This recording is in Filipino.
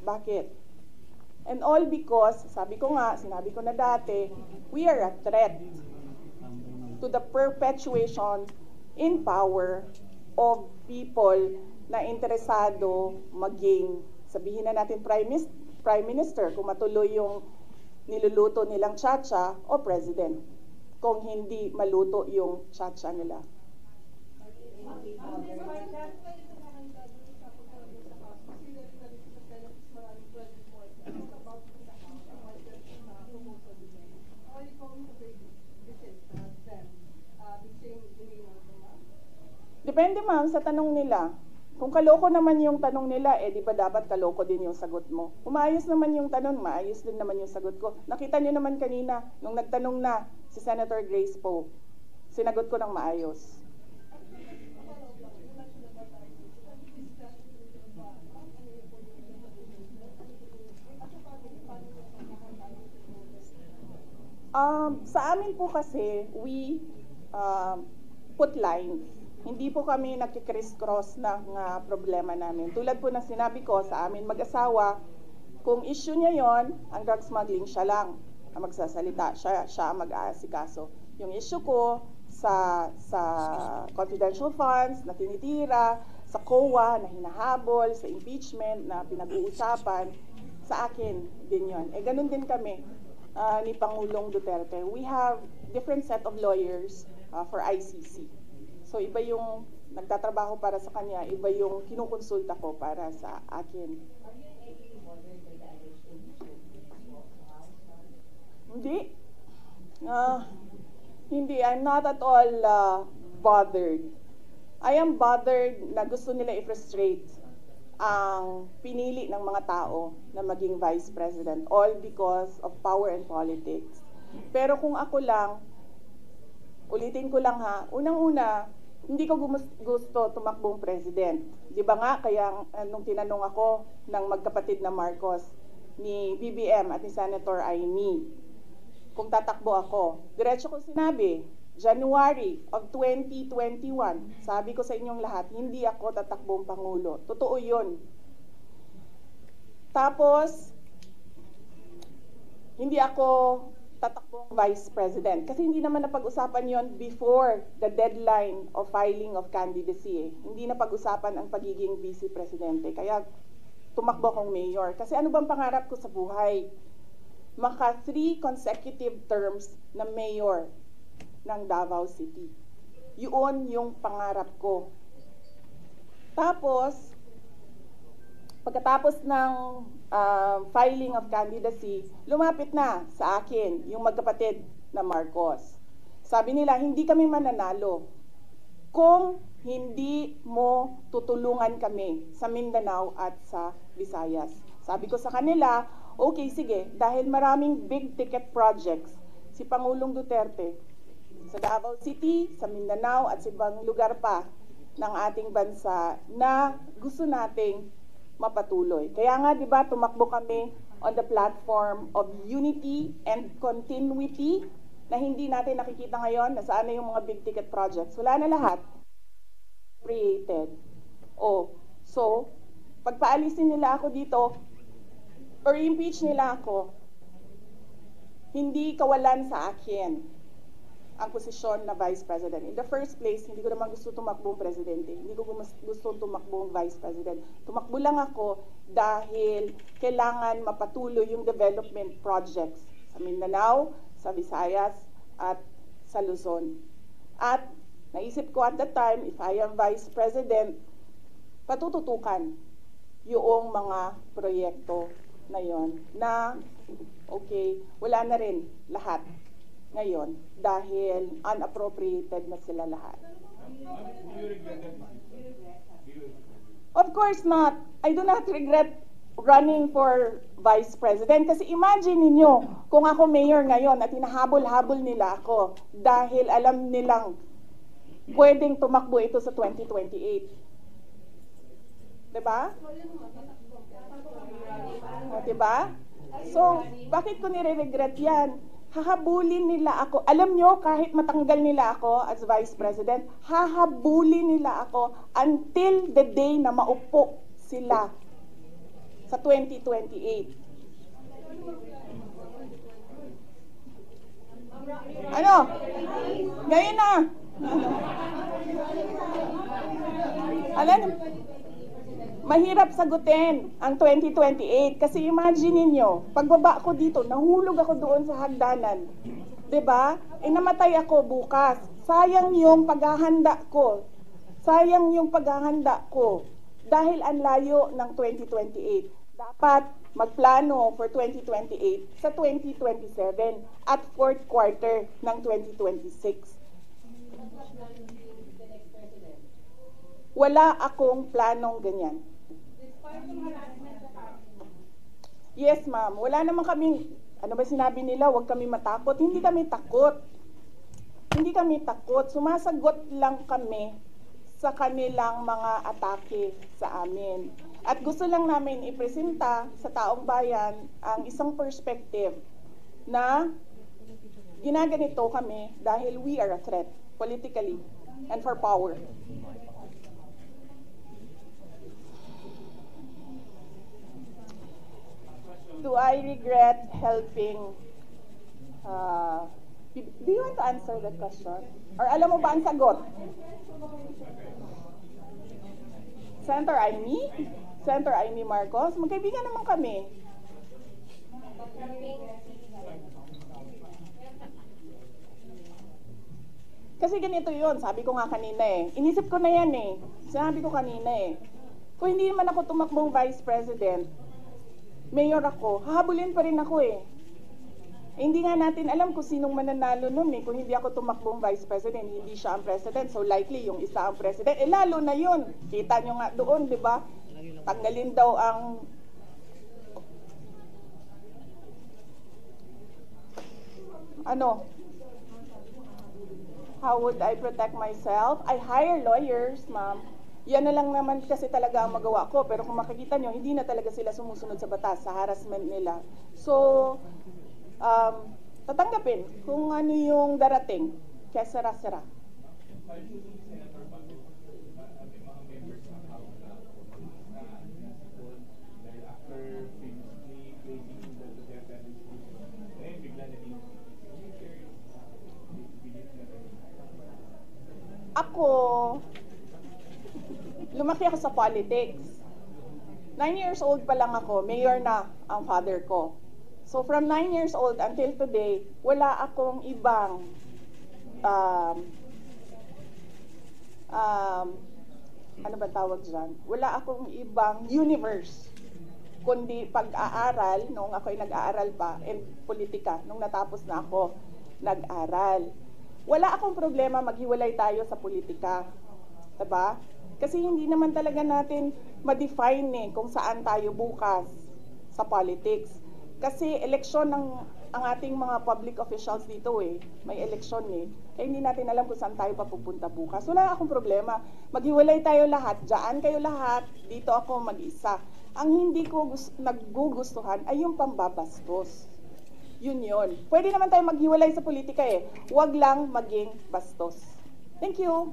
Bakit? And all because, sabi ko nga, sinabi ko na dati, we are a threat to the perpetuation in power of people na interesado maging, sabihin na natin Prime Minister, kung matuloy yung niluluto nilang tsa-tsa, o President, kung hindi maluto yung tsa-tsa nila. Depende ma'am sa tanong nila. Kung kaloko naman yung tanong nila, di ba dapat kaloko din yung sagot mo? Kung maayos naman yung tanong, maayos din naman yung sagot ko. Nakita nyo naman kanina, nung nagtanong na si Senator Grace Poe, sinagot ko ng maayos. Sa amin po kasi, we put lines. Hindi po kami nagkikriss-cross ng problema namin. Tulad po ng sinabi ko sa amin mag-asawa, kung issue niya yon, ang drug smuggling, siya lang ang magsasalita, siya ang mag-aasikaso. Yung issue ko sa confidential funds na tinitira, sa COA na hinahabol, sa impeachment na pinag-uusapan, sa akin din yon. Ganun din kami ni Pangulong Duterte. We have different set of lawyers for ICC. So iba yung nagtatrabaho para sa kanya, iba yung kinukonsulta ko para sa akin. Hindi. Hindi. I'm not at all bothered. I am bothered na gusto nila i-frustrate ang pinili ng mga tao na maging Vice President, all because of power and politics. Pero kung ako lang, ulitin ko lang ha, unang-una, hindi ko gusto tumakbong president. Di ba nga, kaya nung tinanong ako ng magkapatid na Marcos, ni BBM at ni Senator Aimee, kung tatakbo ako, diretso ko sinabi, January of 2021, sabi ko sa inyong lahat, hindi ako tatakbong Pangulo. Totoo yun. Tapos, hindi ako tatakbong Vice President. Kasi hindi naman napag-usapan yon before the deadline of filing of candidacy. Hindi napag-usapan ang pagiging Vice Presidente. Kaya tumakbo akong mayor. Kasi ano bang pangarap ko sa buhay? Maka 3 consecutive terms na mayor ng Davao City. Yun yung pangarap ko. Tapos, pagkatapos ng filing of candidacy, lumapit na sa akin yung magkapatid na Marcos. Sabi nila, hindi kami mananalo kung hindi mo tutulungan kami sa Mindanao at sa Visayas. Sabi ko sa kanila, okay, sige, dahil maraming big ticket projects si Pangulong Duterte sa Davao City, sa Mindanao at sa ibang lugar pa ng ating bansa na gusto nating mapatuloy. Kaya nga, di ba, tumakbo kami on the platform of unity and continuity na hindi natin nakikita ngayon na saan na yung mga big ticket projects. Wala na lahat. Created. So, pagpaalisin nila ako dito or impeach nila ako, hindi kawalan sa akin ang posisyon na Vice President. In the first place, hindi ko naman gusto tumakbong Presidente. Hindi ko gusto tumakbong Vice President. Tumakbo lang ako dahil kailangan mapatuloy yung development projects sa Mindanao, sa Visayas, at sa Luzon. At naisip ko at that time, if I am Vice President, patututukan yung mga proyekto na yon na, okay, wala na rin lahat ngayon dahil unappropriated na sila lahat. Of course not. I do not regret running for Vice President kasi imagine ninyo kung ako mayor ngayon at hinahabol-habol nila ako dahil alam nilang pwedeng tumakbo ito sa 2028. Diba? Diba? So, bakit ko nire-regret yan? Hahabulin nila ako. Alam nyo, kahit matanggal nila ako as Vice President, hahabulin nila ako until the day na maupo sila sa 2028. Ano? Ngayon na. Alam, mahirap sagutin ang 2028 kasi imagine niyo, pagbaba ko dito, nahulog ako doon sa hagdanan. 'Di ba? Namatay ako bukas. Sayang yung paghahanda ko. Sayang yung paghahanda ko dahil ang layo ng 2028. Dapat magplano for 2028 sa 2027 at fourth quarter ng 2026. Wala akong planong ganyan. Yes, ma'am. Wala naman kaming, ano ba sinabi nila, huwag kami matakot. Hindi kami takot. Hindi kami takot. Sumasagot lang kami sa kanilang mga atake sa amin. At gusto lang namin ipresenta sa taong bayan ang isang perspective na ginaganito kami dahil we are a threat politically and for power. Do I regret helping? Do you want to answer that question? Or alam mo ba ang sagot? Senator Amy? Senator Amy Marcos? Magkaibigan naman kami. Kasi ganito yun, sabi ko nga kanina eh. Inisip ko na yan eh. Sinabi ko kanina eh. Kung hindi naman ako tumakbong Vice President, mayor ako, hahabulin pa rin ako eh. Hindi nga natin alam kung sinong mananalo nun eh. Kung hindi ako tumakbong Vice President, hindi siya ang President. So likely yung isa ang President. Lalo na yun. Kita nyo nga doon, di ba? Tanggalin daw ang... Ano? How would I protect myself? I hire lawyers, ma'am. Yan na lang naman kasi talaga ang magawa ko. Pero kung makikita nyo, hindi na talaga sila sumusunod sa batas, sa harassment nila. So, tatanggapin kung ano yung darating. Kaya sara-sara. Ako, lumaki ako sa politics. 9 years old pa lang ako, mayor na ang father ko. So from 9 years old until today, wala akong ibang ano ba tawag dyan? Wala akong ibang universe kundi pag-aaral, nung ako'y nag-aaral pa, and politika, nung natapos na ako nag-aral. Wala akong problema maghiwalay tayo sa politika. Diba? Kasi hindi naman talaga natin ma-define kung saan tayo bukas sa politics. Kasi eleksyon ng ang ating mga public officials dito eh. May eleksyon eh. Kaya hindi natin alam kung saan tayo papupunta bukas. Wala akong problema. Maghiwalay tayo lahat. Diyan kayo lahat. Dito ako mag-isa. Ang hindi ko nagugustuhan ay yung pambabastos. Yun. Pwede naman tayo maghiwalay sa politika eh. Huwag lang maging bastos. Thank you.